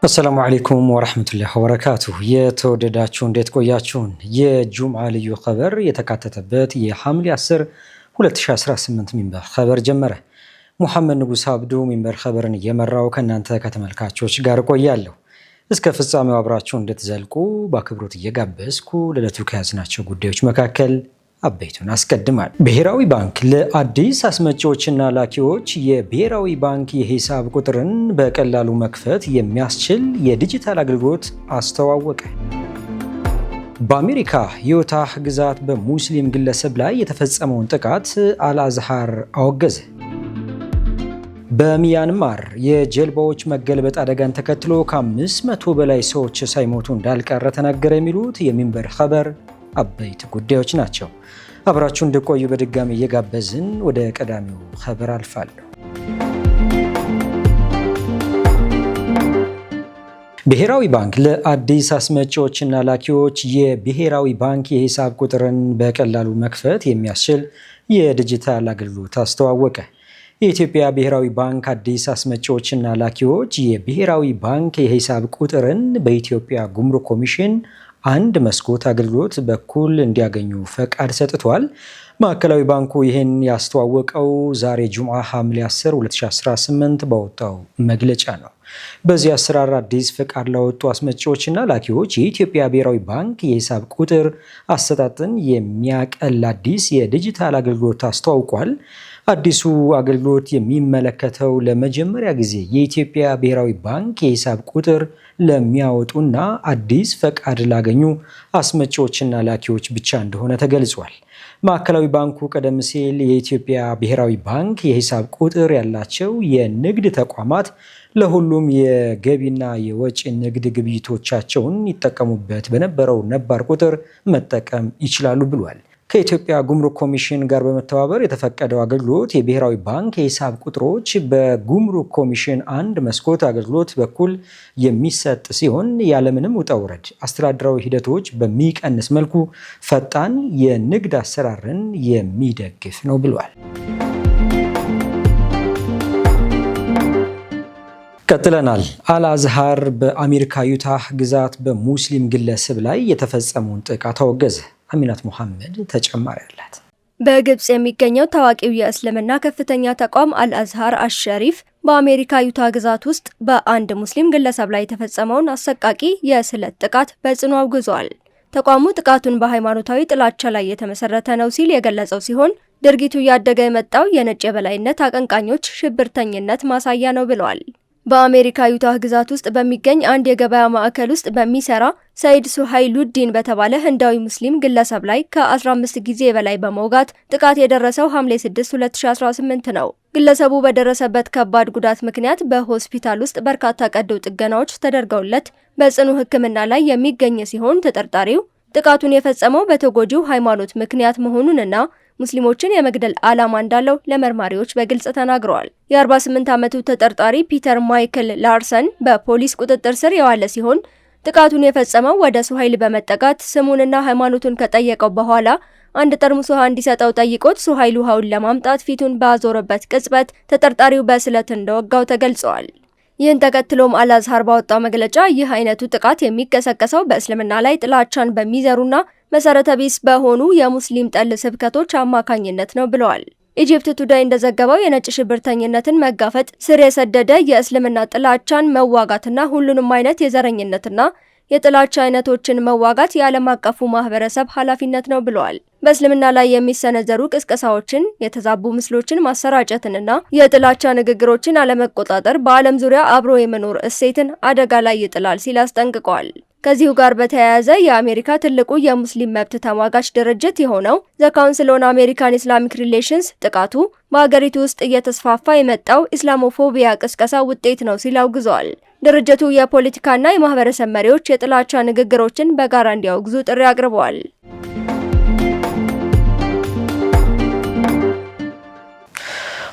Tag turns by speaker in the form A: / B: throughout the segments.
A: አሰላሙ አለይኩም ወራህመቱላሂ ወበረካቱሁ። የተወደዳችሁ እንዴት ቆያችሁን? የጁምዓ ልዩ ኸበር የተካተተበት የሐምሌ 10 2018 ሚንበር ኸበር ጀመረ። ሙሐመድ ንጉስ አብዱ ሚንበር ኸበርን እየመራው ከእናንተ ከተመልካቾች ጋር ቆያለሁ። እስከ ፍጻሜው አብራችሁ እንድትዘልቁ በአክብሮት እየጋበዝኩ ለዕለቱ ከያዝናቸው ጉዳዮች መካከል አበይቱን አስቀድማል። ብሔራዊ ባንክ ለአዲስ አስመጪዎችና ላኪዎች የብሔራዊ ባንክ የሂሳብ ቁጥርን በቀላሉ መክፈት የሚያስችል የዲጂታል አገልግሎት አስተዋወቀ። በአሜሪካ ዩታህ ግዛት በሙስሊም ግለሰብ ላይ የተፈጸመውን ጥቃት አልአዝሃር አወገዘ። በሚያንማር የጀልባዎች መገልበጥ አደጋን ተከትሎ ከ500 በላይ ሰዎች ሳይሞቱ እንዳልቀረ ተነገረ። የሚሉት የሚንበር ኸበር አበይት ጉዳዮች ናቸው። አብራችሁ እንድቆዩ በድጋሚ እየጋበዝን ወደ ቀዳሚው ኸበር አልፋለሁ። ብሔራዊ ባንክ ለአዲስ አስመጪዎችና ላኪዎች የብሔራዊ ባንክ የሂሳብ ቁጥርን በቀላሉ መክፈት የሚያስችል የዲጂታል አገልግሎት አስተዋወቀ። የኢትዮጵያ ብሔራዊ ባንክ አዲስ አስመጪዎችና ላኪዎች የብሔራዊ ባንክ የሂሳብ ቁጥርን በኢትዮጵያ ጉምሩክ ኮሚሽን አንድ መስኮት አገልግሎት በኩል እንዲያገኙ ፈቃድ ሰጥቷል። ማዕከላዊ ባንኩ ይህን ያስተዋወቀው ዛሬ ጁምዓ ሐምሌ 10 2018 ባወጣው መግለጫ ነው። በዚህ አሰራር አዲስ ፈቃድ ላወጡ አስመጪዎችና ላኪዎች የኢትዮጵያ ብሔራዊ ባንክ የሂሳብ ቁጥር አሰጣጥን የሚያቀል አዲስ የዲጂታል አገልግሎት አስተዋውቋል። አዲሱ አገልግሎት የሚመለከተው ለመጀመሪያ ጊዜ የኢትዮጵያ ብሔራዊ ባንክ የሂሳብ ቁጥር ለሚያወጡና አዲስ ፈቃድ ላገኙ አስመጪዎችና ላኪዎች ብቻ እንደሆነ ተገልጿል። ማዕከላዊ ባንኩ ቀደም ሲል የኢትዮጵያ ብሔራዊ ባንክ የሂሳብ ቁጥር ያላቸው የንግድ ተቋማት ለሁሉም የገቢና የወጪ ንግድ ግብይቶቻቸውን ይጠቀሙበት በነበረው ነባር ቁጥር መጠቀም ይችላሉ ብሏል። ከኢትዮጵያ ጉምሩክ ኮሚሽን ጋር በመተባበር የተፈቀደው አገልግሎት የብሔራዊ ባንክ የሂሳብ ቁጥሮች በጉምሩክ ኮሚሽን አንድ መስኮት አገልግሎት በኩል የሚሰጥ ሲሆን ያለምንም ውጣ ውረድ አስተዳደራዊ ሂደቶች በሚቀንስ መልኩ ፈጣን የንግድ አሰራርን የሚደግፍ ነው ብሏል። ቀጥለናል። አልአዝሃር በአሜሪካ ዩታህ ግዛት በሙስሊም ግለሰብ ላይ የተፈጸመውን ጥቃት አወገዘ። አሚናት ሙሐመድ ተጨማሪ አላት።
B: በግብጽ የሚገኘው ታዋቂው የእስልምና ከፍተኛ ተቋም አልአዝሃር አሸሪፍ በአሜሪካ ዩታህ ግዛት ውስጥ በአንድ ሙስሊም ግለሰብ ላይ የተፈጸመውን አሰቃቂ የስለት ጥቃት በጽኑ አውግዟል። ተቋሙ ጥቃቱን በሃይማኖታዊ ጥላቻ ላይ የተመሰረተ ነው ሲል የገለጸው ሲሆን ድርጊቱ እያደገ የመጣው የነጭ የበላይነት አቀንቃኞች ሽብርተኝነት ማሳያ ነው ብለዋል። በአሜሪካ ዩታህ ግዛት ውስጥ በሚገኝ አንድ የገበያ ማዕከል ውስጥ በሚሰራ ሰይድ ሱሃይሉዲን በተባለ ህንዳዊ ሙስሊም ግለሰብ ላይ ከ15 ጊዜ በላይ በመውጋት ጥቃት የደረሰው ሐምሌ 6 2018 ነው። ግለሰቡ በደረሰበት ከባድ ጉዳት ምክንያት በሆስፒታል ውስጥ በርካታ ቀዶ ጥገናዎች ተደርገውለት በጽኑ ሕክምና ላይ የሚገኝ ሲሆን ተጠርጣሪው ጥቃቱን የፈጸመው በተጎጂው ሃይማኖት ምክንያት መሆኑንና ሙስሊሞችን የመግደል ዓላማ እንዳለው ለመርማሪዎች በግልጽ ተናግረዋል። የ48 ዓመቱ ተጠርጣሪ ፒተር ማይክል ላርሰን በፖሊስ ቁጥጥር ስር የዋለ ሲሆን ጥቃቱን የፈጸመው ወደ ሱሃይል በመጠጋት ስሙንና ሃይማኖቱን ከጠየቀው በኋላ አንድ ጠርሙስ ውሃ እንዲሰጠው ጠይቆት ሱሃይል ውሃውን ለማምጣት ፊቱን ባዞረበት ቅጽበት ተጠርጣሪው በስለት እንደወጋው ተገልጸዋል። ይህን ተከትሎም አልአዝሃር ባወጣው መግለጫ ይህ አይነቱ ጥቃት የሚቀሰቀሰው በእስልምና ላይ ጥላቻን በሚዘሩና መሰረተ ቢስ በሆኑ የሙስሊም ጠል ስብከቶች አማካኝነት ነው ብለዋል። ኢጂፕት ቱዴይ እንደዘገበው የነጭ ሽብርተኝነትን መጋፈጥ፣ ስር የሰደደ የእስልምና ጥላቻን መዋጋትና ሁሉንም አይነት የዘረኝነትና የጥላቻ አይነቶችን መዋጋት የዓለም አቀፉ ማህበረሰብ ኃላፊነት ነው ብለዋል። በእስልምና ላይ የሚሰነዘሩ ቅስቀሳዎችን፣ የተዛቡ ምስሎችን ማሰራጨትንና የጥላቻ ንግግሮችን አለመቆጣጠር በዓለም ዙሪያ አብሮ የመኖር እሴትን አደጋ ላይ ይጥላል ሲል አስጠንቅቀዋል። ከዚሁ ጋር በተያያዘ የአሜሪካ ትልቁ የሙስሊም መብት ተሟጋች ድርጅት የሆነው ዘ ካውንስል ኦን አሜሪካን ኢስላሚክ ሪሌሽንስ ጥቃቱ በአገሪቱ ውስጥ እየተስፋፋ የመጣው ኢስላሞፎቢያ ቅስቀሳ ውጤት ነው ሲል አውግዘዋል። ድርጅቱ የፖለቲካና የማህበረሰብ መሪዎች የጥላቻ ንግግሮችን በጋራ እንዲያወግዙ ጥሪ አቅርበዋል።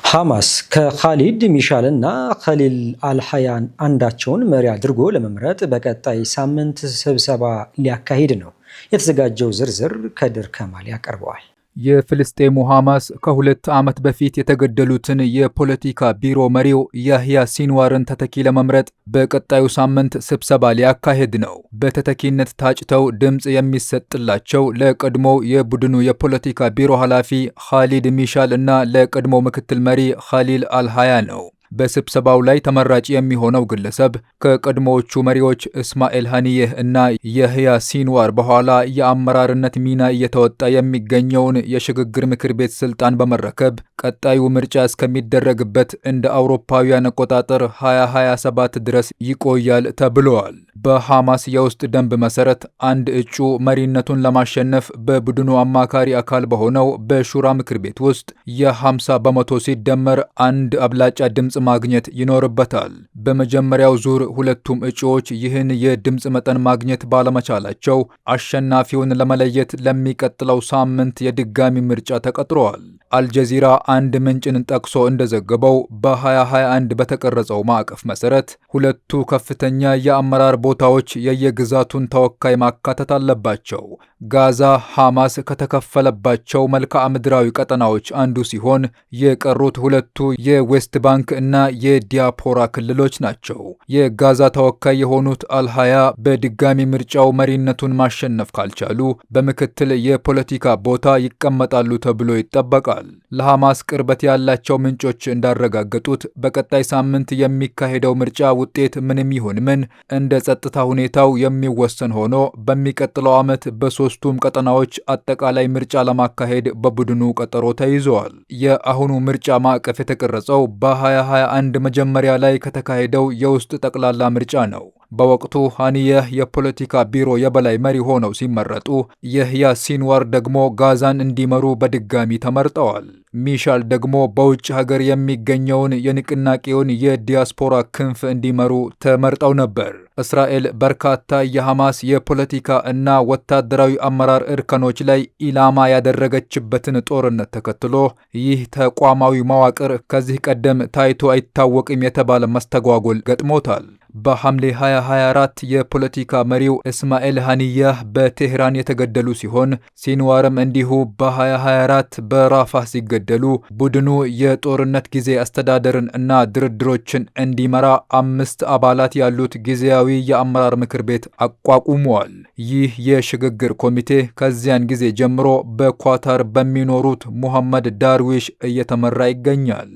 A: ሐማስ ከኻሊድ ሚሻልና ኸሊል አልሐያን አንዳቸውን መሪ አድርጎ ለመምረጥ በቀጣይ ሳምንት ስብሰባ ሊያካሂድ ነው። የተዘጋጀው ዝርዝር ከድር ከማል ያቀርበዋል።
C: የፍልስጤሙ ሐማስ ከ2 ዓመት በፊት የተገደሉትን የፖለቲካ ቢሮ መሪው ያህያ ሲንዋርን ተተኪ ለመምረጥ በቀጣዩ ሳምንት ስብሰባ ሊያካሄድ ነው። በተተኪነት ታጭተው ድምፅ የሚሰጥላቸው ለቀድሞው የቡድኑ የፖለቲካ ቢሮ ኃላፊ ኻሊድ ሚሻል እና ለቀድሞው ምክትል መሪ ኻሊል አልሃያ ነው። በስብሰባው ላይ ተመራጭ የሚሆነው ግለሰብ ከቀድሞዎቹ መሪዎች እስማኤል ሀኒየህ እና የህያ ሲንዋር በኋላ የአመራርነት ሚና እየተወጣ የሚገኘውን የሽግግር ምክር ቤት ስልጣን በመረከብ ቀጣዩ ምርጫ እስከሚደረግበት እንደ አውሮፓውያን አቆጣጠር 2027 ድረስ ይቆያል ተብሏል። በሐማስ የውስጥ ደንብ መሰረት አንድ እጩ መሪነቱን ለማሸነፍ በቡድኑ አማካሪ አካል በሆነው በሹራ ምክር ቤት ውስጥ የ50 በመቶ ሲደመር አንድ አብላጫ ድምፅ ማግኘት ይኖርበታል። በመጀመሪያው ዙር ሁለቱም እጩዎች ይህን የድምፅ መጠን ማግኘት ባለመቻላቸው አሸናፊውን ለመለየት ለሚቀጥለው ሳምንት የድጋሚ ምርጫ ተቀጥሯል። አልጀዚራ አንድ ምንጭን ጠቅሶ እንደዘገበው በ2021 በተቀረጸው ማዕቀፍ መሰረት ሁለቱ ከፍተኛ የአመራር ቦታዎች የየግዛቱን ተወካይ ማካተት አለባቸው። ጋዛ ሐማስ ከተከፈለባቸው መልክዓ ምድራዊ ቀጠናዎች አንዱ ሲሆን የቀሩት ሁለቱ የዌስት ባንክ እና የዲያፖራ ክልሎች ናቸው። የጋዛ ተወካይ የሆኑት አልሃያ በድጋሚ ምርጫው መሪነቱን ማሸነፍ ካልቻሉ በምክትል የፖለቲካ ቦታ ይቀመጣሉ ተብሎ ይጠበቃል። ለሐማስ ቅርበት ያላቸው ምንጮች እንዳረጋገጡት በቀጣይ ሳምንት የሚካሄደው ምርጫ ውጤት ምንም ይሁን ምን እንደ ጸጥታ ሁኔታው የሚወሰን ሆኖ በሚቀጥለው ዓመት በሶስቱም ቀጠናዎች አጠቃላይ ምርጫ ለማካሄድ በቡድኑ ቀጠሮ ተይዘዋል። የአሁኑ ምርጫ ማዕቀፍ የተቀረጸው በ2021 መጀመሪያ ላይ ከተካሄደው የውስጥ ጠቅላላ ምርጫ ነው። በወቅቱ ሀኒየህ የፖለቲካ ቢሮ የበላይ መሪ ሆነው ሲመረጡ የህያ ሲንዋር ደግሞ ጋዛን እንዲመሩ በድጋሚ ተመርጠዋል። ሚሻል ደግሞ በውጭ ሀገር የሚገኘውን የንቅናቄውን የዲያስፖራ ክንፍ እንዲመሩ ተመርጠው ነበር። እስራኤል በርካታ የሐማስ የፖለቲካ እና ወታደራዊ አመራር እርከኖች ላይ ኢላማ ያደረገችበትን ጦርነት ተከትሎ ይህ ተቋማዊ መዋቅር ከዚህ ቀደም ታይቶ አይታወቅም የተባለ መስተጓጎል ገጥሞታል። በሐምሌ 2024 የፖለቲካ መሪው እስማኤል ሀኒያህ በቴህራን የተገደሉ ሲሆን ሲንዋርም እንዲሁ በ2024 በራፋህ ሲገደሉ ቡድኑ የጦርነት ጊዜ አስተዳደርን እና ድርድሮችን እንዲመራ 5 አባላት ያሉት ጊዜያዊ የአመራር ምክር ቤት አቋቁሟል። ይህ የሽግግር ኮሚቴ ከዚያን ጊዜ ጀምሮ በኳታር በሚኖሩት ሙሐመድ ዳርዊሽ እየተመራ ይገኛል።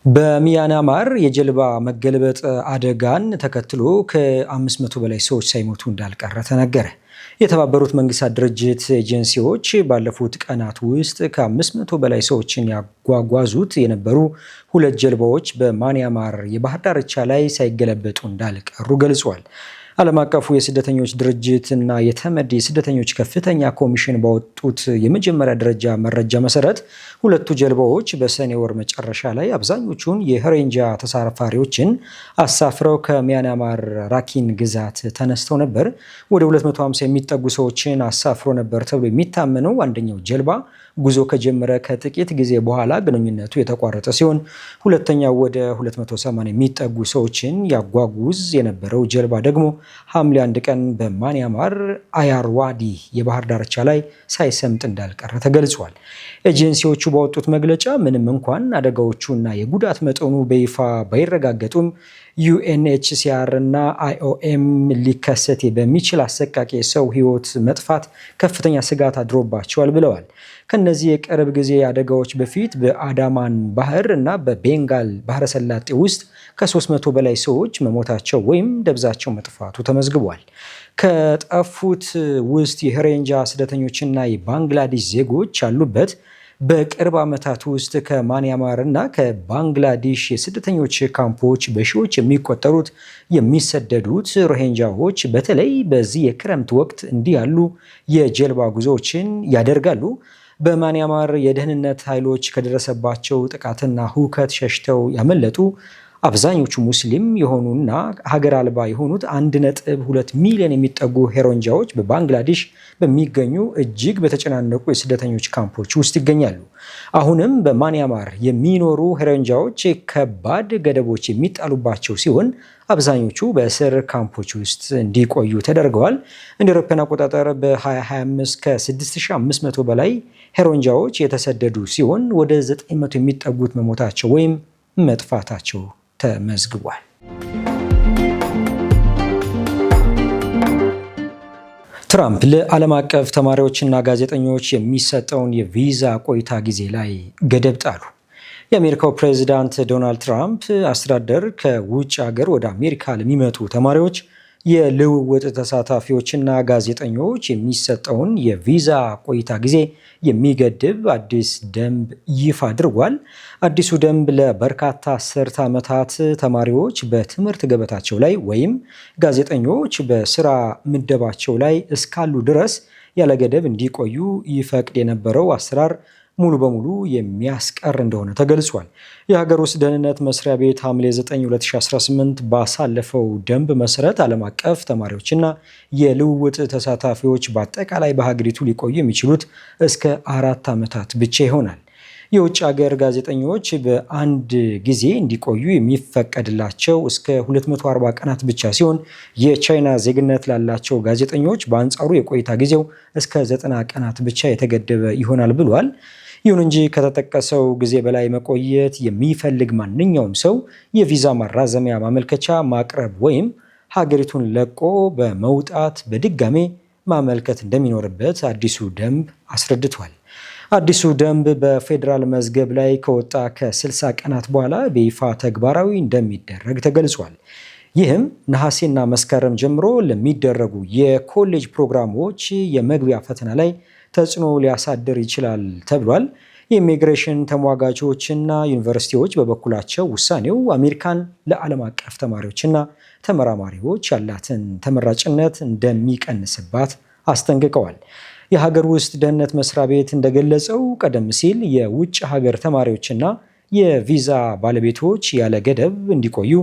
A: በሚያንማር የጀልባ መገልበጥ አደጋን ተከትሎ ከ500 በላይ ሰዎች ሳይሞቱ እንዳልቀረ ተነገረ። የተባበሩት መንግስታት ድርጅት ኤጀንሲዎች ባለፉት ቀናት ውስጥ ከ500 በላይ ሰዎችን ያጓጓዙት የነበሩ 2 ጀልባዎች በሚያንማር የባህር ዳርቻ ላይ ሳይገለበጡ እንዳልቀሩ ገልጿል። ዓለም አቀፉ የስደተኞች ድርጅት እና የተመድ የስደተኞች ከፍተኛ ኮሚሽን ባወጡት የመጀመሪያ ደረጃ መረጃ መሰረት 2ቱ ጀልባዎች በሰኔ ወር መጨረሻ ላይ አብዛኞቹን የሮሂንጃ ተሳፋሪዎችን አሳፍረው ከሚያንማር ራኪን ግዛት ተነስተው ነበር። ወደ 250 የሚጠጉ ሰዎችን አሳፍሮ ነበር ተብሎ የሚታመነው አንደኛው ጀልባ ጉዞ ከጀመረ ከጥቂት ጊዜ በኋላ ግንኙነቱ የተቋረጠ ሲሆን ሁለተኛው ወደ 280 የሚጠጉ ሰዎችን ያጓጉዝ የነበረው ጀልባ ደግሞ ሐምሌ 1 ቀን በሚያንማር አያርዋዲ የባህር ዳርቻ ላይ ሳይሰምጥ እንዳልቀረ ተገልጿል። ኤጀንሲዎቹ ባወጡት መግለጫ ምንም እንኳን አደጋዎቹና የጉዳት መጠኑ በይፋ ባይረጋገጡም ዩኤንኤችሲአር እና አይኦኤም ሊከሰት በሚችል አሰቃቂ የሰው ሕይወት መጥፋት ከፍተኛ ስጋት አድሮባቸዋል ብለዋል። ከነዚህ የቅርብ ጊዜ አደጋዎች በፊት በአዳማን ባህር እና በቤንጋል ባህረ ሰላጤ ውስጥ ከ300 በላይ ሰዎች መሞታቸው ወይም ደብዛቸው መጥፋቱ ተመዝግቧል። ከጠፉት ውስጥ የሮሂንጃ ስደተኞችና የባንግላዴሽ ዜጎች ያሉበት በቅርብ ዓመታት ውስጥ ከሚያንማር እና ከባንግላዴሽ የስደተኞች ካምፖች በሺዎች የሚቆጠሩት የሚሰደዱት ሮሂንጃዎች በተለይ በዚህ የክረምት ወቅት እንዲህ ያሉ የጀልባ ጉዞዎችን ያደርጋሉ። በሚያንማር የደህንነት ኃይሎች ከደረሰባቸው ጥቃትና ሁከት ሸሽተው ያመለጡ አብዛኞቹ ሙስሊም የሆኑና ሀገር አልባ የሆኑት 1.2 ሚሊዮን የሚጠጉ ሄሮንጃዎች በባንግላዴሽ በሚገኙ እጅግ በተጨናነቁ የስደተኞች ካምፖች ውስጥ ይገኛሉ። አሁንም በማንያማር የሚኖሩ ሄሮንጃዎች ከባድ ገደቦች የሚጣሉባቸው ሲሆን አብዛኞቹ በእስር ካምፖች ውስጥ እንዲቆዩ ተደርገዋል። እንደ አውሮፓውያን አቆጣጠር በ2025 ከ6500 በላይ ሄሮንጃዎች የተሰደዱ ሲሆን ወደ 900 የሚጠጉት መሞታቸው ወይም መጥፋታቸው ተመዝግቧል። ትራምፕ ለዓለም አቀፍ ተማሪዎችና ጋዜጠኞች የሚሰጠውን የቪዛ ቆይታ ጊዜ ላይ ገደብ ጣሉ። የአሜሪካው ፕሬዚዳንት ዶናልድ ትራምፕ አስተዳደር ከውጭ ሀገር ወደ አሜሪካ ለሚመጡ ተማሪዎች፣ የልውውጥ ተሳታፊዎችና ጋዜጠኞች የሚሰጠውን የቪዛ ቆይታ ጊዜ የሚገድብ አዲስ ደንብ ይፋ አድርጓል። አዲሱ ደንብ ለበርካታ አስርተ ዓመታት ተማሪዎች በትምህርት ገበታቸው ላይ ወይም ጋዜጠኞች በስራ ምደባቸው ላይ እስካሉ ድረስ ያለ ገደብ እንዲቆዩ ይፈቅድ የነበረው አሰራር ሙሉ በሙሉ የሚያስቀር እንደሆነ ተገልጿል። የሀገር ውስጥ ደህንነት መስሪያ ቤት ሐምሌ 9 2018 ባሳለፈው ደንብ መሰረት ዓለም አቀፍ ተማሪዎችና የልውውጥ ተሳታፊዎች በአጠቃላይ በሀገሪቱ ሊቆዩ የሚችሉት እስከ 4 ዓመታት ብቻ ይሆናል። የውጭ ሀገር ጋዜጠኞች በአንድ ጊዜ እንዲቆዩ የሚፈቀድላቸው እስከ 240 ቀናት ብቻ ሲሆን የቻይና ዜግነት ላላቸው ጋዜጠኞች በአንጻሩ የቆይታ ጊዜው እስከ 90 ቀናት ብቻ የተገደበ ይሆናል ብሏል። ይሁን እንጂ ከተጠቀሰው ጊዜ በላይ መቆየት የሚፈልግ ማንኛውም ሰው የቪዛ ማራዘሚያ ማመልከቻ ማቅረብ ወይም ሀገሪቱን ለቆ በመውጣት በድጋሜ ማመልከት እንደሚኖርበት አዲሱ ደንብ አስረድቷል። አዲሱ ደንብ በፌዴራል መዝገብ ላይ ከወጣ ከ60 ቀናት በኋላ በይፋ ተግባራዊ እንደሚደረግ ተገልጿል። ይህም ነሐሴና መስከረም ጀምሮ ለሚደረጉ የኮሌጅ ፕሮግራሞች የመግቢያ ፈተና ላይ ተጽዕኖ ሊያሳድር ይችላል ተብሏል። የኢሚግሬሽን ተሟጋቾችና ዩኒቨርሲቲዎች በበኩላቸው ውሳኔው አሜሪካን ለዓለም አቀፍ ተማሪዎችና ተመራማሪዎች ያላትን ተመራጭነት እንደሚቀንስባት አስጠንቅቀዋል። የሀገር ውስጥ ደህንነት መስሪያ ቤት እንደገለጸው ቀደም ሲል የውጭ ሀገር ተማሪዎችና የቪዛ ባለቤቶች ያለ ገደብ እንዲቆዩ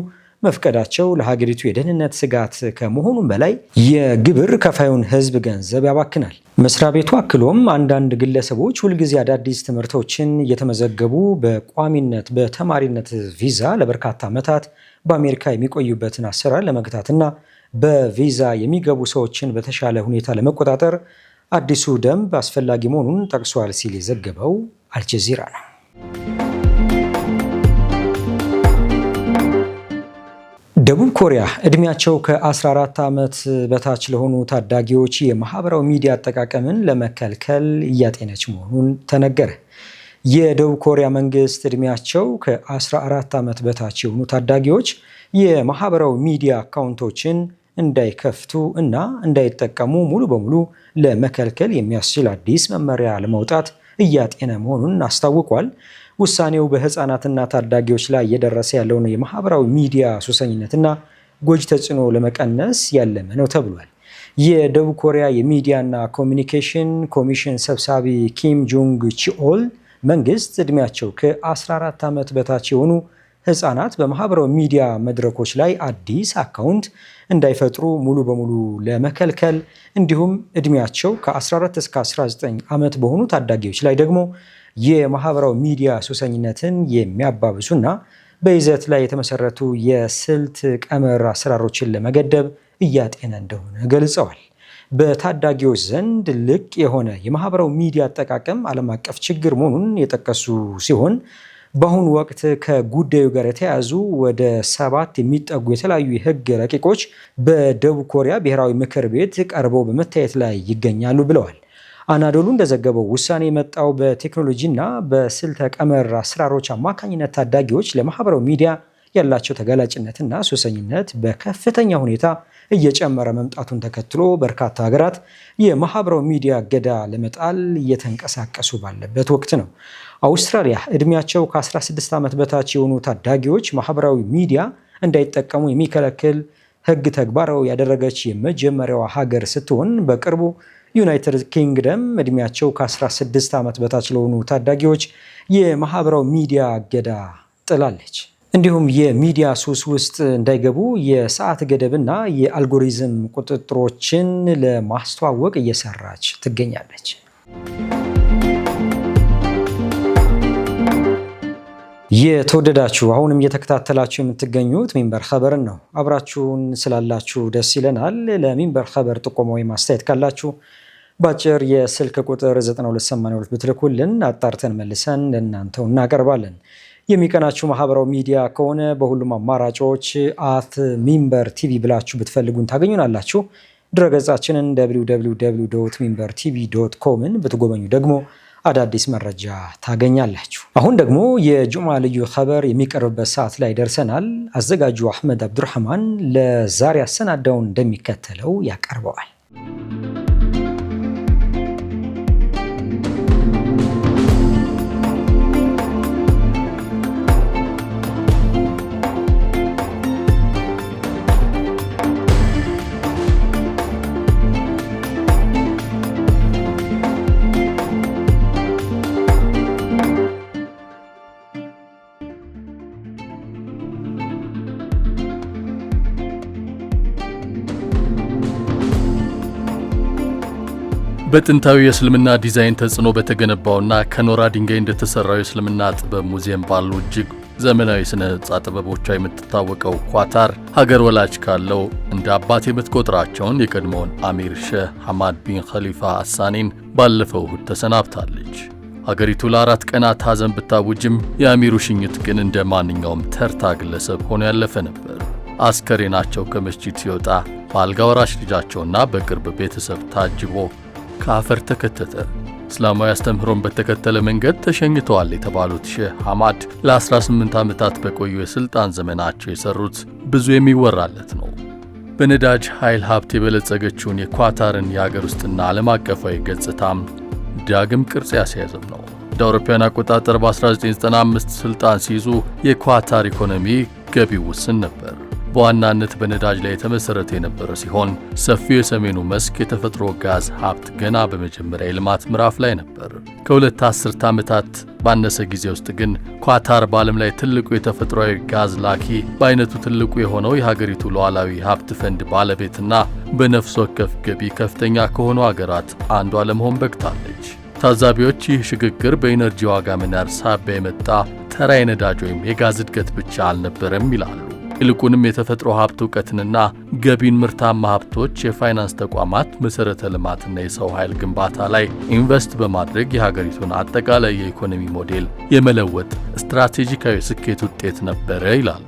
A: መፍቀዳቸው ለሀገሪቱ የደህንነት ስጋት ከመሆኑም በላይ የግብር ከፋዩን ሕዝብ ገንዘብ ያባክናል። መስሪያ ቤቱ አክሎም አንዳንድ ግለሰቦች ሁልጊዜ አዳዲስ ትምህርቶችን እየተመዘገቡ በቋሚነት በተማሪነት ቪዛ ለበርካታ ዓመታት በአሜሪካ የሚቆዩበትን አሰራር ለመግታትና በቪዛ የሚገቡ ሰዎችን በተሻለ ሁኔታ ለመቆጣጠር አዲሱ ደንብ አስፈላጊ መሆኑን ጠቅሷል ሲል የዘገበው አልጀዚራ ነው። ደቡብ ኮሪያ ዕድሜያቸው ከ14 ዓመት በታች ለሆኑ ታዳጊዎች የማህበራዊ ሚዲያ አጠቃቀምን ለመከልከል እያጤነች መሆኑን ተነገረ። የደቡብ ኮሪያ መንግስት ዕድሜያቸው ከ14 ዓመት በታች የሆኑ ታዳጊዎች የማህበራዊ ሚዲያ አካውንቶችን እንዳይከፍቱ እና እንዳይጠቀሙ ሙሉ በሙሉ ለመከልከል የሚያስችል አዲስ መመሪያ ለማውጣት እያጤነ መሆኑን አስታውቋል። ውሳኔው በህፃናትና ታዳጊዎች ላይ እየደረሰ ያለውን የማህበራዊ ሚዲያ ሱሰኝነትና ጎጂ ተጽዕኖ ለመቀነስ ያለመ ነው ተብሏል። የደቡብ ኮሪያ የሚዲያና ኮሚኒኬሽን ኮሚሽን ሰብሳቢ ኪም ጆንግ ቺኦል መንግስት ዕድሜያቸው ከ14 ዓመት በታች የሆኑ ህፃናት በማህበራዊ ሚዲያ መድረኮች ላይ አዲስ አካውንት እንዳይፈጥሩ ሙሉ በሙሉ ለመከልከል እንዲሁም ዕድሜያቸው ከ14 እስከ 19 ዓመት በሆኑ ታዳጊዎች ላይ ደግሞ የማህበራዊ ሚዲያ ሱሰኝነትን የሚያባብሱና በይዘት ላይ የተመሰረቱ የስልት ቀመር አሰራሮችን ለመገደብ እያጤነ እንደሆነ ገልጸዋል። በታዳጊዎች ዘንድ ልቅ የሆነ የማህበራዊ ሚዲያ አጠቃቀም ዓለም አቀፍ ችግር መሆኑን የጠቀሱ ሲሆን በአሁኑ ወቅት ከጉዳዩ ጋር የተያያዙ ወደ 7 የሚጠጉ የተለያዩ የህግ ረቂቆች በደቡብ ኮሪያ ብሔራዊ ምክር ቤት ቀርበው በመታየት ላይ ይገኛሉ ብለዋል። አናዶሉ እንደዘገበው ውሳኔ የመጣው በቴክኖሎጂና በስልተ ቀመር አሰራሮች አማካኝነት ታዳጊዎች ለማህበራዊ ሚዲያ ያላቸው ተጋላጭነትና ሱሰኝነት በከፍተኛ ሁኔታ እየጨመረ መምጣቱን ተከትሎ በርካታ ሀገራት የማህበራዊ ሚዲያ እገዳ ለመጣል እየተንቀሳቀሱ ባለበት ወቅት ነው። አውስትራሊያ ዕድሜያቸው ከ16 ዓመት በታች የሆኑ ታዳጊዎች ማህበራዊ ሚዲያ እንዳይጠቀሙ የሚከለክል ህግ ተግባራዊ ያደረገች የመጀመሪያዋ ሀገር ስትሆን በቅርቡ ዩናይትድ ኪንግደም ዕድሜያቸው ከ16 ዓመት በታች ለሆኑ ታዳጊዎች የማህበራዊ ሚዲያ እገዳ ጥላለች። እንዲሁም የሚዲያ ሱስ ውስጥ እንዳይገቡ የሰዓት ገደብና የአልጎሪዝም ቁጥጥሮችን ለማስተዋወቅ እየሰራች ትገኛለች። የተወደዳችሁ አሁንም እየተከታተላችሁ የምትገኙት ሚንበር ኸበርን ነው። አብራችሁን ስላላችሁ ደስ ይለናል። ለሚንበር ኸበር ጥቆማ ወይም አስተያየት ካላችሁ በአጭር የስልክ ቁጥር 9282 ብትልኩልን አጣርተን መልሰን ለእናንተው እናቀርባለን። የሚቀናችሁ ማህበራዊ ሚዲያ ከሆነ በሁሉም አማራጮች @ሚንበር ቲቪ ብላችሁ ብትፈልጉን ታገኙናላችሁ። ድረገጻችንን www.minbertv.com ብትጎበኙ ደግሞ አዳዲስ መረጃ ታገኛላችሁ። አሁን ደግሞ የጁምዓ ልዩ ኸበር የሚቀርብበት ሰዓት ላይ ደርሰናል። አዘጋጁ አህመድ አብዱርህማን ለዛሬ አሰናዳውን እንደሚከተለው ያቀርበዋል።
D: በጥንታዊ የእስልምና ዲዛይን ተጽዕኖ በተገነባውና ከኖራ ድንጋይ እንደተሰራው የእስልምና ጥበብ ሙዚየም ባሉ እጅግ ዘመናዊ ስነ ህንጻ ጥበቦቿ የምትታወቀው ኳታር ሀገር ወላጅ ካለው እንደ አባት የምትቆጥራቸውን የቀድሞውን አሚር ሼህ ሐማድ ቢን ኸሊፋ አሳኒን ባለፈው እሁድ ተሰናብታለች። ሀገሪቱ ለ4 ቀናት ሐዘን ብታውጅም የአሚሩ ሽኝት ግን እንደ ማንኛውም ተርታ ግለሰብ ሆኖ ያለፈ ነበር። አስከሬናቸው ከመስጂድ ሲወጣ በአልጋ ወራሽ ልጃቸውና በቅርብ ቤተሰብ ታጅቦ ከአፈር ተከተተ። እስላማዊ አስተምህሮን በተከተለ መንገድ ተሸኝተዋል የተባሉት ሼህ ሐማድ ለ18 ዓመታት በቆዩ የሥልጣን ዘመናቸው የሰሩት ብዙ የሚወራለት ነው። በነዳጅ ኃይል ሀብት የበለጸገችውን የኳታርን የአገር ውስጥና ዓለም አቀፋዊ ገጽታም ዳግም ቅርጽ ያስያዘም ነው። እንደ አውሮፓውያን አቆጣጠር በ1995 ሥልጣን ሲይዙ የኳታር ኢኮኖሚ ገቢው ውስን ነበር። በዋናነት በነዳጅ ላይ የተመሰረተ የነበረ ሲሆን ሰፊው የሰሜኑ መስክ የተፈጥሮ ጋዝ ሀብት ገና በመጀመሪያ የልማት ምዕራፍ ላይ ነበር። ከሁለት አስርት ዓመታት ባነሰ ጊዜ ውስጥ ግን ኳታር በዓለም ላይ ትልቁ የተፈጥሯዊ ጋዝ ላኪ፣ በአይነቱ ትልቁ የሆነው የሀገሪቱ ሉዓላዊ ሀብት ፈንድ ባለቤትና በነፍስ ወከፍ ገቢ ከፍተኛ ከሆኑ ሀገራት አንዷ ለመሆን በቅታለች። ታዛቢዎች ይህ ሽግግር በኢነርጂ ዋጋ መናር ሳቢያ የመጣ ተራ የነዳጅ ወይም የጋዝ እድገት ብቻ አልነበረም ይላሉ። ይልቁንም የተፈጥሮ ሀብት እውቀትንና ገቢን፣ ምርታማ ሀብቶች፣ የፋይናንስ ተቋማት፣ መሰረተ ልማትና የሰው ኃይል ግንባታ ላይ ኢንቨስት በማድረግ የሀገሪቱን አጠቃላይ የኢኮኖሚ ሞዴል የመለወጥ ስትራቴጂካዊ ስኬት ውጤት ነበረ ይላሉ።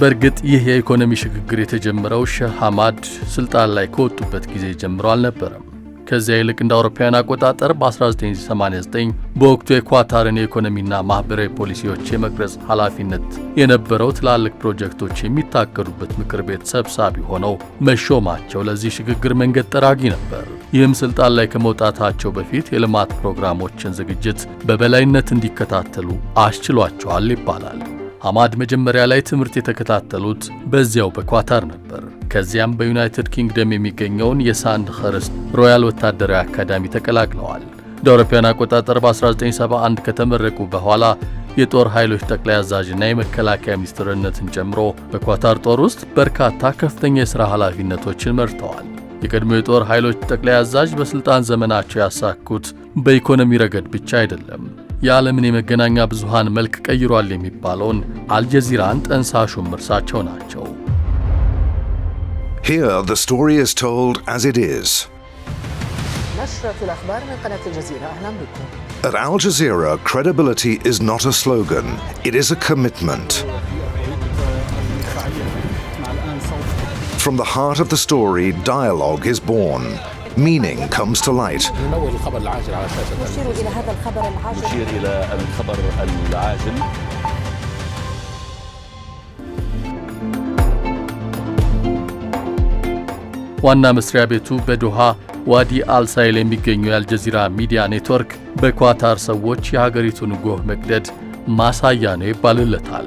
D: በእርግጥ ይህ የኢኮኖሚ ሽግግር የተጀመረው ሼህ ሐማድ ስልጣን ላይ ከወጡበት ጊዜ ጀምሮ አልነበረም። ከዚያ ይልቅ እንደ አውሮፓውያን አቆጣጠር በ1989 በወቅቱ የኳታርን የኢኮኖሚና ማህበራዊ ፖሊሲዎች የመቅረጽ ኃላፊነት የነበረው ትላልቅ ፕሮጀክቶች የሚታቀዱበት ምክር ቤት ሰብሳቢ ሆነው መሾማቸው ለዚህ ሽግግር መንገድ ጠራጊ ነበር። ይህም ስልጣን ላይ ከመውጣታቸው በፊት የልማት ፕሮግራሞችን ዝግጅት በበላይነት እንዲከታተሉ አስችሏቸዋል ይባላል። ሐማድ መጀመሪያ ላይ ትምህርት የተከታተሉት በዚያው በኳታር ነበር። ከዚያም በዩናይትድ ኪንግደም የሚገኘውን የሳንድ ኸርስት ሮያል ወታደራዊ አካዳሚ ተቀላቅለዋል። እንደ አውሮፓውያን አቆጣጠር በ1971 ከተመረቁ በኋላ የጦር ኃይሎች ጠቅላይ አዛዥና የመከላከያ ሚኒስትርነትን ጨምሮ በኳታር ጦር ውስጥ በርካታ ከፍተኛ የሥራ ኃላፊነቶችን መርተዋል። የቀድሞ የጦር ኃይሎች ጠቅላይ አዛዥ በሥልጣን ዘመናቸው ያሳኩት በኢኮኖሚ ረገድ ብቻ አይደለም። የዓለምን የመገናኛ ብዙሃን መልክ ቀይሯል የሚባለውን አልጀዚራን ጠንሳሹም እርሳቸው ናቸው።
E: Here the story is told as it is. At Al Jazeera, credibility is not a slogan, it is a commitment. From the heart of the story, dialogue is born. Meaning comes to light.
D: ዋና መስሪያ ቤቱ በዶሃ ዋዲ አልሳይል የሚገኘው የአልጀዚራ ሚዲያ ኔትወርክ በኳታር ሰዎች የሀገሪቱን ጎህ መቅደድ ማሳያ ነው ይባልለታል።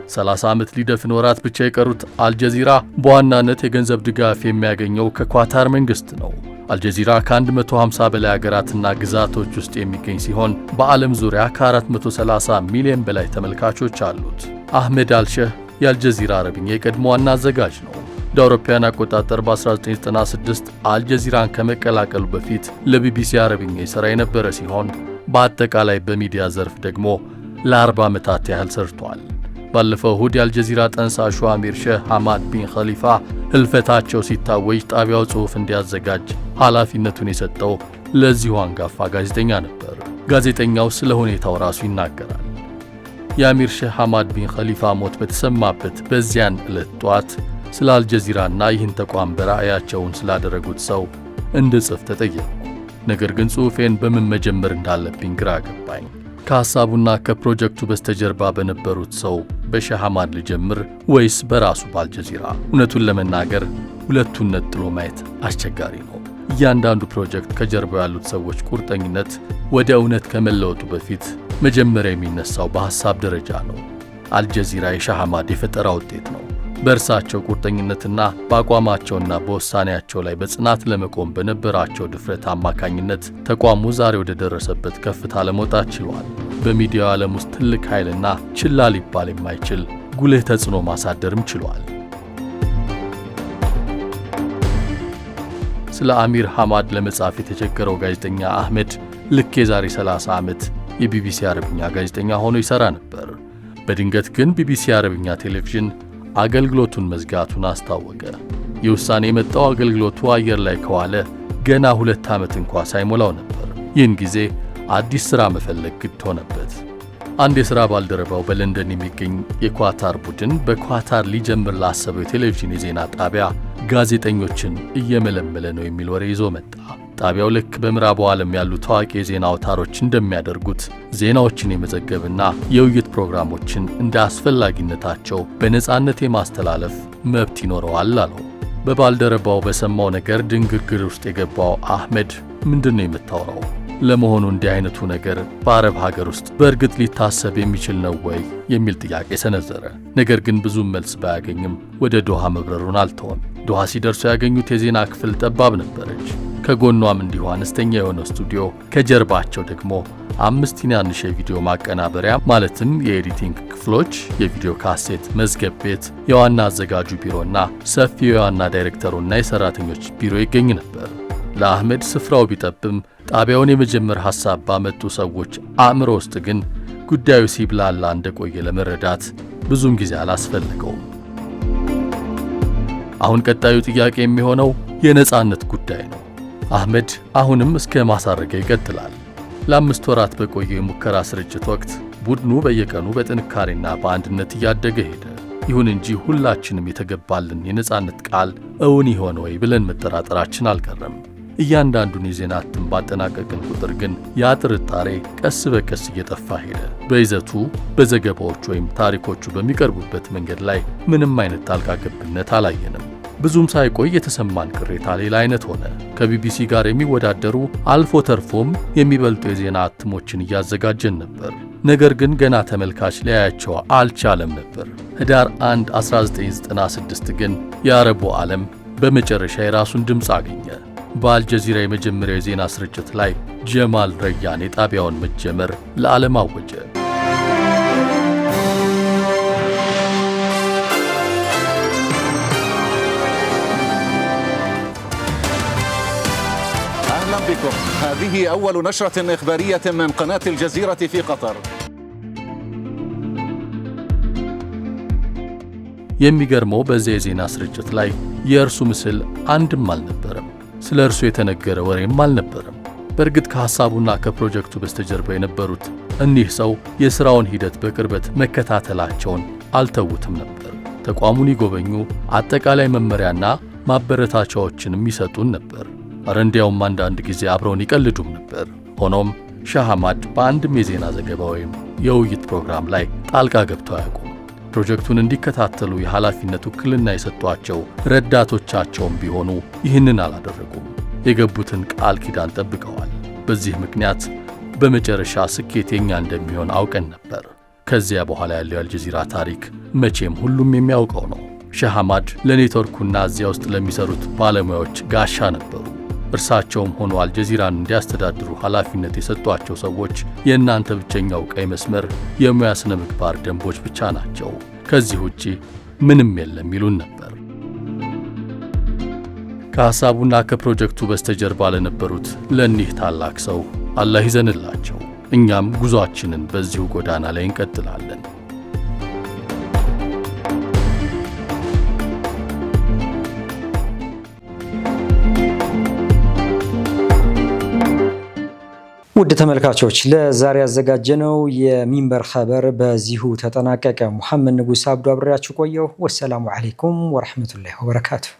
D: 30 ዓመት ሊደፍን ወራት ብቻ የቀሩት አልጀዚራ በዋናነት የገንዘብ ድጋፍ የሚያገኘው ከኳታር መንግስት ነው። አልጀዚራ ከ150 በላይ ሀገራትና ግዛቶች ውስጥ የሚገኝ ሲሆን በዓለም ዙሪያ ከ430 ሚሊዮን በላይ ተመልካቾች አሉት። አህመድ አልሼህ የአልጀዚራ አረብኛ የቀድሞ ዋና አዘጋጅ ነው። እንደ አውሮፓውያን አቆጣጠር በ1996 አልጀዚራን ከመቀላቀሉ በፊት ለቢቢሲ አረብኛ ይሠራ የነበረ ሲሆን በአጠቃላይ በሚዲያ ዘርፍ ደግሞ ለ40 ዓመታት ያህል ሰርቷል። ባለፈው እሁድ የአልጀዚራ ጠንሳሹ አሚር ሼህ ሐማድ ቢን ኸሊፋ ህልፈታቸው ሲታወጅ ጣቢያው ጽሑፍ እንዲያዘጋጅ ኃላፊነቱን የሰጠው ለዚሁ አንጋፋ ጋዜጠኛ ነበር። ጋዜጠኛው ስለ ሁኔታው ራሱ ይናገራል። የአሚር ሼህ ሐማድ ቢን ኸሊፋ ሞት በተሰማበት በዚያን ዕለት ጧት ስለ አልጀዚራና ይህን ተቋም በራእያቸውን ስላደረጉት ሰው እንድጽፍ ተጠየቅኩ። ነገር ግን ጽሑፌን በምን መጀመር እንዳለብኝ ግራ ገባኝ። ከሐሳቡና ከፕሮጀክቱ በስተጀርባ በነበሩት ሰው በሼህ ሐማድ ልጀምር ወይስ በራሱ በአልጀዚራ? እውነቱን ለመናገር ሁለቱን ነጥሎ ማየት አስቸጋሪ ነው። እያንዳንዱ ፕሮጀክት ከጀርባው ያሉት ሰዎች ቁርጠኝነት ወደ እውነት ከመለወጡ በፊት መጀመሪያ የሚነሳው በሐሳብ ደረጃ ነው። አልጀዚራ የሼህ ሐማድ የፈጠራ ውጤት ነው። በእርሳቸው ቁርጠኝነትና በአቋማቸውና በውሳኔያቸው ላይ በጽናት ለመቆም በነበራቸው ድፍረት አማካኝነት ተቋሙ ዛሬ ወደ ደረሰበት ከፍታ ለመውጣት ችሏል። በሚዲያው ዓለም ውስጥ ትልቅ ኃይልና ችላ ሊባል የማይችል ጉልህ ተጽዕኖ ማሳደርም ችሏል። ስለ አሚር ሐማድ ለመጻፍ የተቸገረው ጋዜጠኛ አህመድ ልክ የዛሬ 30 ዓመት የቢቢሲ አረብኛ ጋዜጠኛ ሆኖ ይሠራ ነበር። በድንገት ግን ቢቢሲ አረብኛ ቴሌቪዥን አገልግሎቱን መዝጋቱን አስታወቀ። ይህ ውሳኔ የመጣው አገልግሎቱ አየር ላይ ከዋለ ገና 2 ዓመት እንኳ ሳይሞላው ነበር። ይህን ጊዜ አዲስ ሥራ መፈለግ ግድ ሆነበት። አንድ የሥራ ባልደረባው በለንደን የሚገኝ የኳታር ቡድን በኳታር ሊጀምር ላሰበው የቴሌቪዥን የዜና ጣቢያ ጋዜጠኞችን እየመለመለ ነው የሚል ወሬ ይዞ መጣ። ጣቢያው ልክ በምዕራቡ ዓለም ያሉ ታዋቂ የዜና አውታሮች እንደሚያደርጉት ዜናዎችን የመዘገብና የውይይት ፕሮግራሞችን እንደ አስፈላጊነታቸው በነጻነት የማስተላለፍ መብት ይኖረዋል አለው። በባልደረባው በሰማው ነገር ድንግርግር ውስጥ የገባው አህመድ ምንድን ነው የምታወራው? ለመሆኑ እንዲህ አይነቱ ነገር በአረብ ሀገር ውስጥ በእርግጥ ሊታሰብ የሚችል ነው ወይ የሚል ጥያቄ ሰነዘረ። ነገር ግን ብዙም መልስ ባያገኝም ወደ ዶሃ መብረሩን አልተወም። ዶሃ ሲደርሱ ያገኙት የዜና ክፍል ጠባብ ነበረች። ከጎኗም እንዲሁ አነስተኛ የሆነው ስቱዲዮ፣ ከጀርባቸው ደግሞ 5 ትናንሽ የቪዲዮ ማቀናበሪያ ማለትም የኤዲቲንግ ክፍሎች፣ የቪዲዮ ካሴት መዝገብ ቤት፣ የዋና አዘጋጁ ቢሮና ሰፊው የዋና ዳይሬክተሩና የሰራተኞች ቢሮ ይገኝ ነበር። ለአህመድ ስፍራው ቢጠብም ጣቢያውን የመጀመር ሐሳብ ባመጡ ሰዎች አእምሮ ውስጥ ግን ጉዳዩ ሲብላላ እንደቆየ ለመረዳት ብዙም ጊዜ አላስፈልገውም። አሁን ቀጣዩ ጥያቄ የሚሆነው የነጻነት ጉዳይ ነው። አህመድ አሁንም እስከ ማሳረጊያ ይቀጥላል። ለ5 ወራት በቆየው የሙከራ ስርጭት ወቅት ቡድኑ በየቀኑ በጥንካሬና በአንድነት እያደገ ሄደ። ይሁን እንጂ ሁላችንም የተገባልን የነጻነት ቃል እውን ይሆን ወይ ብለን መጠራጠራችን አልቀረም። እያንዳንዱን የዜና እትም ባጠናቀቅን ቁጥር ግን ያ ጥርጣሬ ቀስ በቀስ እየጠፋ ሄደ። በይዘቱ በዘገባዎች ወይም ታሪኮቹ በሚቀርቡበት መንገድ ላይ ምንም አይነት ጣልቃ ገብነት አላየንም። ብዙም ሳይቆይ የተሰማን ቅሬታ ሌላ አይነት ሆነ። ከቢቢሲ ጋር የሚወዳደሩ አልፎ ተርፎም የሚበልጡ የዜና እትሞችን እያዘጋጀን ነበር። ነገር ግን ገና ተመልካች ሊያያቸው አልቻለም ነበር። ህዳር 1 1996 ግን የአረቡ ዓለም በመጨረሻ የራሱን ድምፅ አገኘ። በአልጀዚራ የመጀመሪያው የዜና ስርጭት ላይ ጀማል ረያን የጣቢያውን መጀመር ለዓለም አወጀ።
F: أهلا بكم. هذه أول نشرة إخبارية من قناة الجزيرة في قطر.
D: የሚገርመው በዚህ የዜና ስርጭት ላይ የእርሱ ምስል አንድም አልነበረም። ስለ እርሱ የተነገረ ወሬም አልነበረም። በእርግጥ ከሐሳቡና ከፕሮጀክቱ በስተጀርባ የነበሩት እኒህ ሰው የሥራውን ሂደት በቅርበት መከታተላቸውን አልተውትም ነበር። ተቋሙን ይጎበኙ፣ አጠቃላይ መመሪያና ማበረታቻዎችንም ይሰጡን ነበር። ኧረ እንዲያውም አንዳንድ ጊዜ አብረውን ይቀልዱም ነበር። ሆኖም ሼህ ሐማድ በአንድም የዜና ዘገባ ወይም የውይይት ፕሮግራም ላይ ጣልቃ ገብተው አያውቁም። ፕሮጀክቱን እንዲከታተሉ የኃላፊነት ውክልና የሰጧቸው ረዳቶቻቸውም ቢሆኑ ይህንን አላደረጉም። የገቡትን ቃል ኪዳን ጠብቀዋል። በዚህ ምክንያት በመጨረሻ ስኬት የኛ እንደሚሆን አውቀን ነበር። ከዚያ በኋላ ያለው አልጀዚራ ታሪክ መቼም ሁሉም የሚያውቀው ነው። ሼህ ሐማድ ለኔትወርኩና እዚያ ውስጥ ለሚሰሩት ባለሙያዎች ጋሻ ነበሩ። እርሳቸውም ሆኖ አልጀዚራን እንዲያስተዳድሩ ኃላፊነት የሰጧቸው ሰዎች የእናንተ ብቸኛው ቀይ መስመር የሙያ ስነ ምግባር ደንቦች ብቻ ናቸው፣ ከዚህ ውጪ ምንም የለም ይሉን ነበር። ከሐሳቡና ከፕሮጀክቱ በስተጀርባ ለነበሩት ለእኒህ ታላቅ ሰው አላህ ይዘንላቸው። እኛም ጉዟችንን በዚሁ ጎዳና ላይ እንቀጥላለን።
A: ውድ ተመልካቾች ለዛሬ ያዘጋጀነው የሚንበር ኸበር በዚሁ ተጠናቀቀ። ሙሐመድ ንጉስ አብዱ አብሬያችሁ ቆየሁ። ወሰላሙ አለይኩም ወራህመቱላሂ ወበረካቱሁ።